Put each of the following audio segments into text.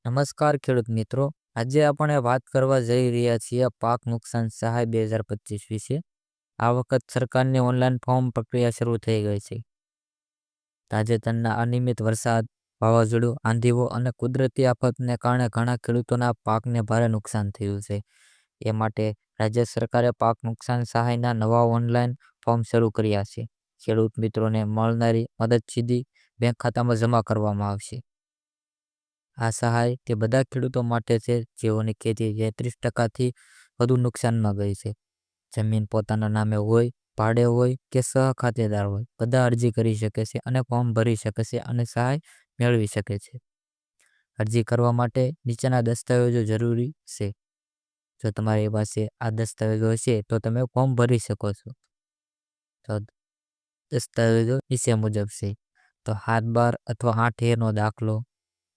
નમસ્કાર ખેડૂત મિત્રો. આજે આપણે વાત કરવા જઈ રહ્યા છીએ પાક નુકસાન સહાય 2025 વિશે. આ વખત સરકારની ઓનલાઈન ફોર્મ પ્રક્રિયા શરૂ થઈ ગઈ છે. તાજેતરના અનિયમિત વરસાદ, વાવાઝોડું, આંધીઓ અને કુદરતી આફતને કારણે ઘણા ખેડૂતોના પાકને ભારે નુકસાન થયું છે. એ માટે રાજ્ય સરકારે પાક નુકસાન સહાયના નવા ઓનલાઈન ફોર્મ શરૂ કર્યા છે. ખેડૂત મિત્રોને મળનારી મદદ સીધી બેંક ખાતામાં જમા કરવામાં આવશે. આ સહાય તે બધા ખેડૂતો માટે છે જેઓની ખેતી 33% વધુ નુકસાનમાં ગઈ છે. જમીન પોતાના નામે હોય, ભાડે હોય કે સહખાતેદાર હોય, બધા અરજી કરી શકે છે અને ફોર્મ ભરી શકે છે અને સહાય મેળવી શકે છે. અરજી કરવા માટે નીચેના દસ્તાવેજો જરૂરી છે. જો તમારી પાસે આ દસ્તાવેજો હશે તો તમે ફોર્મ ભરી શકો છો. તો દસ્તાવેજો નીચે મુજબ છે. તો 7/12 અથવા 8A નો દાખલો,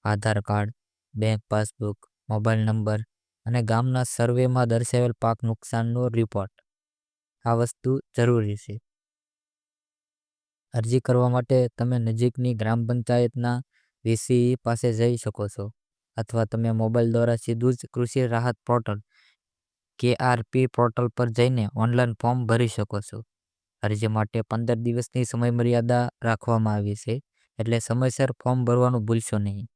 Aadhaar card, bank passbook, mobile number અને ગામના સર્વેમાં દર્શાવેલ પાક નુકસાનનો રિપોર્ટ. આ વસ્તુ જરૂરી છે. અરજી કરવા માટે તમે નજીકની ગ્રામ પંચાયતના વીસી પાસે જઈ શકો છો અથવા તમે મોબાઈલ દ્વારા સીધું જ કૃષિ રાહત પોર્ટલ KRP પોર્ટલ પર જઈને ઓનલાઈન ફોર્મ ભરી શકો છો. અરજી માટે 15 દિવસની સમયમર્યાદા રાખવામાં આવી છે, એટલે સમયસર ફોર્મ ભરવાનું ભૂલશો નહીં.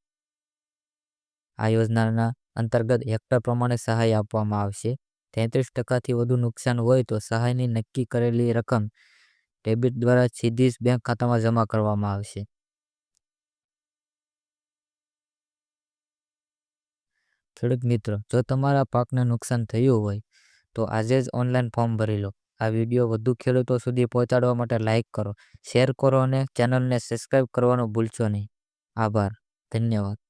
આ યોજનાના અંતર્ગત હેક્ટર પ્રમાણે સહાય આપવામાં આવશે. 33%થી વધુ નુકસાન હોય તો સહાયની નક્કી કરેલી રકમ ડેબિટ દ્વારા સીધી જ બેંક ખાતામાં જમા કરવામાં આવશે. ખેડૂત મિત્રો, જો તમારા પાકને નુકસાન થયું હોય તો આજે જ ઓનલાઈન ફોર્મ ભરી લો. આ વિડીયો વધુ ખેડૂતો સુધી પહોંચાડવા માટે લાઇક કરો, શેર કરો અને ચેનલને સબસ્ક્રાઇબ કરવાનું ભૂલશો નહીં. આભાર. ધન્યવાદ.